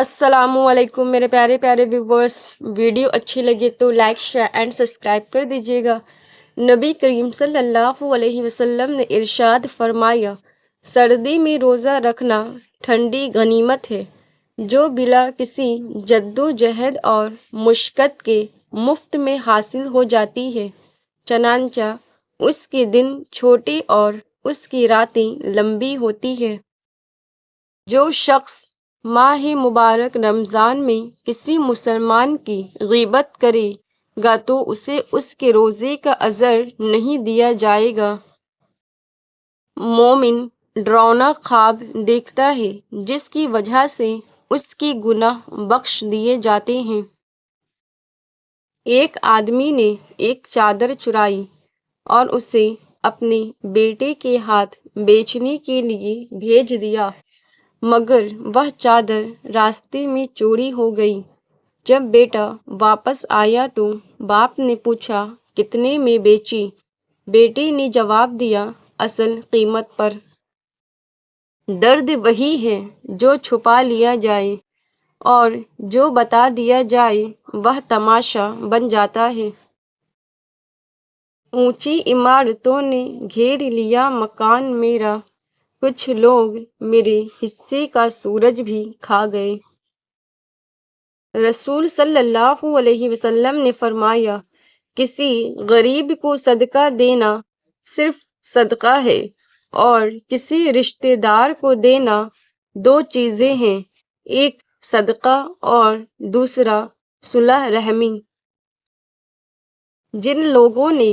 السلام علیکم میرے پیارے پیارے ویورز، ویڈیو اچھی لگے تو لائک شیئر اینڈ سبسکرائب کر دیجیے گا۔ نبی کریم صلی اللہ علیہ وسلم نے ارشاد فرمایا، سردی میں روزہ رکھنا ٹھنڈی غنیمت ہے جو بلا کسی جد و جہد اور مشقت کے مفت میں حاصل ہو جاتی ہے، چنانچہ اس کے دن چھوٹے اور اس کی راتیں لمبی ہوتی ہے۔ جو شخص ماہ مبارک رمضان میں کسی مسلمان کی غیبت کرے گا تو اسے اس کے روزے کا اجر نہیں دیا جائے گا۔ مومن ڈراؤنا خواب دیکھتا ہے جس کی وجہ سے اس کی گناہ بخش دیے جاتے ہیں۔ ایک آدمی نے ایک چادر چرائی اور اسے اپنے بیٹے کے ہاتھ بیچنے کے لیے بھیج دیا، مگر وہ چادر راستے میں چوری ہو گئی۔ جب بیٹا واپس آیا تو باپ نے پوچھا، کتنے میں بیچی؟ بیٹے نے جواب دیا، اصل قیمت پر۔ درد وہی ہے جو چھپا لیا جائے اور جو بتا دیا جائے وہ تماشا بن جاتا ہے۔ اونچی عمارتوں نے گھیر لیا مکان میرا، کچھ لوگ میرے حصے کا سورج بھی کھا گئے۔ رسول صلی اللہ علیہ وسلم نے فرمایا، کسی غریب کو صدقہ دینا صرف صدقہ ہے اور کسی رشتہ دار کو دینا دو چیزیں ہیں، ایک صدقہ اور دوسرا صلح رحمی۔ جن لوگوں نے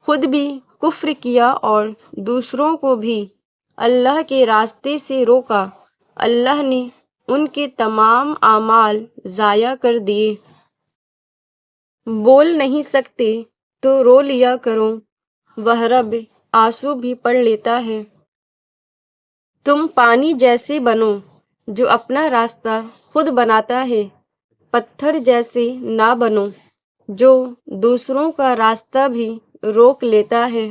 خود بھی کفر کیا اور دوسروں کو بھی اللہ کے راستے سے روکا، اللہ نے ان کے تمام اعمال ضائع کر دیے۔ بول نہیں سکتے تو رو لیا کرو، وہ رب آنسو بھی پڑھ لیتا ہے۔ تم پانی جیسے بنو جو اپنا راستہ خود بناتا ہے، پتھر جیسے نہ بنو جو دوسروں کا راستہ بھی روک لیتا ہے۔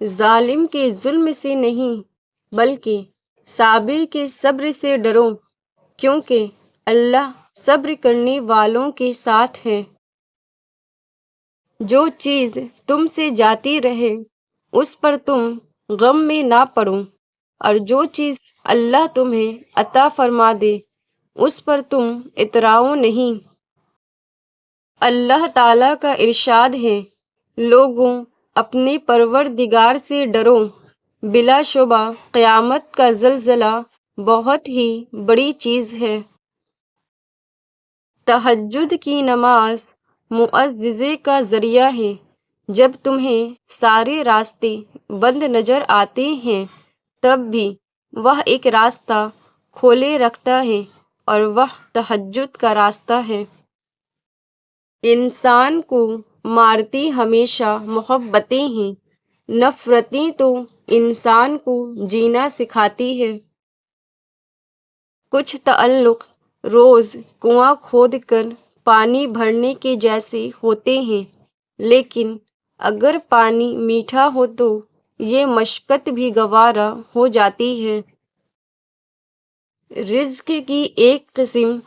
ظالم کے ظلم سے نہیں بلکہ صابر کے صبر سے ڈرو، کیونکہ اللہ صبر کرنے والوں کے ساتھ ہے۔ جو چیز تم سے جاتی رہے اس پر تم غم میں نہ پڑو، اور جو چیز اللہ تمہیں عطا فرما دے اس پر تم اتراؤ نہیں۔ اللہ تعالیٰ کا ارشاد ہے، لوگوں اپنے پروردگار سے ڈرو، بلا شبہ قیامت کا زلزلہ بہت ہی بڑی چیز ہے۔ تہجد کی نماز معجزے کا ذریعہ ہے۔ جب تمہیں سارے راستے بند نظر آتے ہیں تب بھی وہ ایک راستہ کھولے رکھتا ہے اور وہ تہجد کا راستہ ہے۔ انسان کو مارتی ہمیشہ محبتیں ہیں، نفرتیں تو انسان کو جینا سکھاتی ہے۔ کچھ تعلق روز کنواں کھود کر پانی بھرنے کے جیسے ہوتے ہیں، لیکن اگر پانی میٹھا ہو تو یہ مشقت بھی گوارا ہو جاتی ہے۔ رزق کی ایک قسم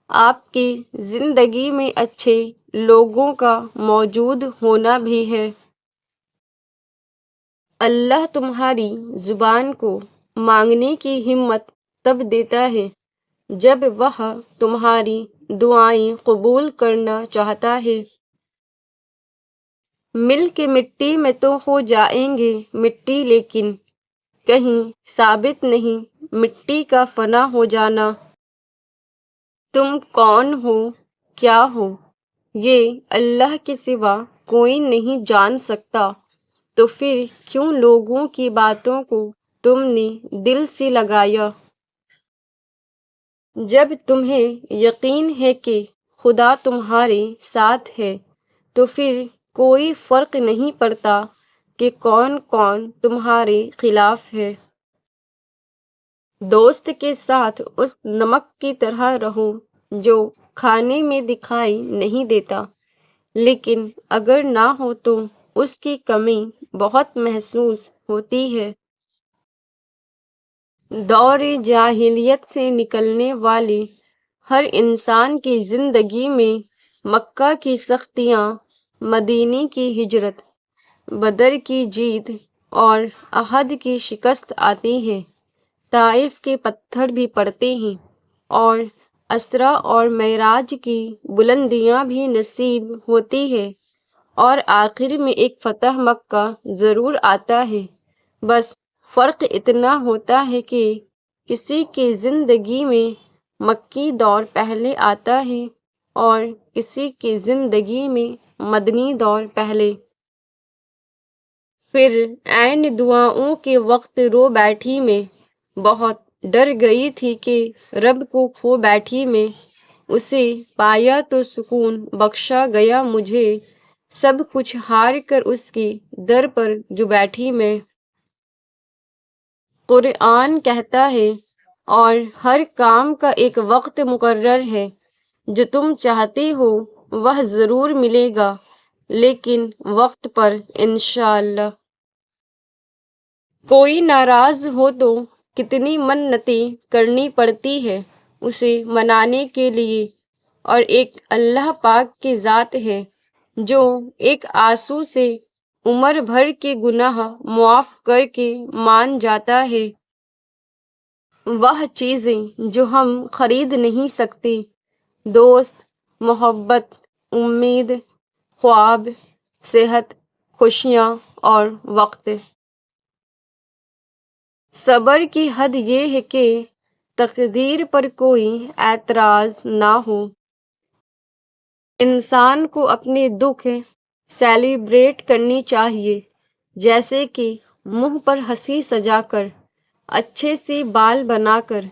آپ کی زندگی میں اچھے لوگوں کا موجود ہونا بھی ہے۔ اللہ تمہاری زبان کو مانگنے کی ہمت تب دیتا ہے جب وہ تمہاری دعائیں قبول کرنا چاہتا ہے۔ مل کے مٹی میں تو ہو جائیں گے مٹی، لیکن کہیں ثابت نہیں مٹی کا فنا ہو جانا۔ تم کون ہو، کیا ہو، یہ اللہ کے سوا کوئی نہیں جان سکتا، تو پھر کیوں لوگوں کی باتوں کو تم نے دل سے لگایا؟ جب تمہیں یقین ہے کہ خدا تمہارے ساتھ ہے تو پھر کوئی فرق نہیں پڑتا کہ کون کون تمہارے خلاف ہے۔ دوست کے ساتھ اس نمک کی طرح رہو جو کھانے میں دکھائی نہیں دیتا، لیکن اگر نہ ہو تو اس کی کمی بہت محسوس ہوتی ہے۔ دور جاہلیت سے نکلنے والے ہر انسان کی زندگی میں مکہ کی سختیاں، مدینے کی ہجرت، بدر کی جیت اور احد کی شکست آتی ہے۔ طائف کے پتھر بھی پڑتے ہیں اور اسرا اور معراج کی بلندیاں بھی نصیب ہوتی ہے، اور آخر میں ایک فتح مکہ ضرور آتا ہے۔ بس فرق اتنا ہوتا ہے کہ کسی کی زندگی میں مکی دور پہلے آتا ہے اور کسی کی زندگی میں مدنی دور پہلے۔ پھر عین دعاؤں کے وقت رو بیٹھی میں، بہت ڈر گئی تھی کہ رب کو کھو بیٹھی میں، اسے پایا تو سکون بخشا گیا مجھے، سب کچھ ہار کر اس کی در پر جو بیٹھی میں۔ قرآن کہتا ہے، اور ہر کام کا ایک وقت مقرر ہے، جو تم چاہتے ہو وہ ضرور ملے گا، لیکن وقت پر انشاءاللہ۔ کوئی ناراض ہو تو کتنی منتیں کرنی پڑتی ہے اسے منانے کے لیے، اور ایک اللہ پاک کی ذات ہے جو ایک آنسو سے عمر بھر کے گناہ معاف کر کے مان جاتا ہے۔ وہ چیزیں جو ہم خرید نہیں سکتے، دوست، محبت، امید، خواب، صحت، خوشیاں اور وقت۔ صبر کی حد یہ ہے کہ تقدیر پر کوئی اعتراض نہ ہو۔ انسان کو اپنے دکھ سیلیبریٹ کرنی چاہیے، جیسے کہ منہ پر ہنسی سجا کر، اچھے سے بال بنا کر،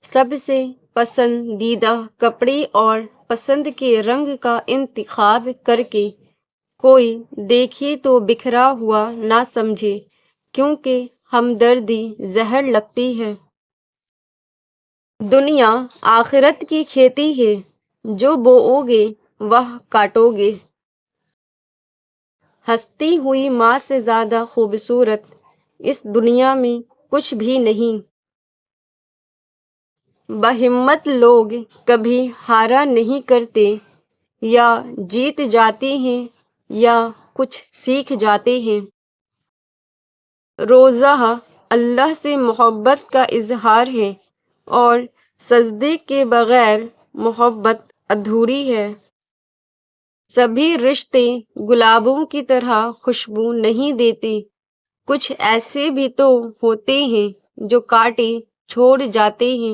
سب سے پسندیدہ کپڑے اور پسند کے رنگ کا انتخاب کر کے۔ کوئی دیکھے تو بکھرا ہوا نہ سمجھے، کیونکہ ہمدردی زہر لگتی ہے۔ دنیا آخرت کی کھیتی ہے، جو بوؤ گے وہ کاٹو گے۔ ہنستی ہوئی ماں سے زیادہ خوبصورت اس دنیا میں کچھ بھی نہیں۔ باہمت لوگ کبھی ہارا نہیں کرتے، یا جیت جاتے ہیں یا کچھ سیکھ جاتے ہیں۔ روزہ اللہ سے محبت کا اظہار ہے، اور سجدے کے بغیر محبت ادھوری ہے۔ سبھی رشتے گلابوں کی طرح خوشبو نہیں دیتے، کچھ ایسے بھی تو ہوتے ہیں جو کاٹے چھوڑ جاتے ہیں۔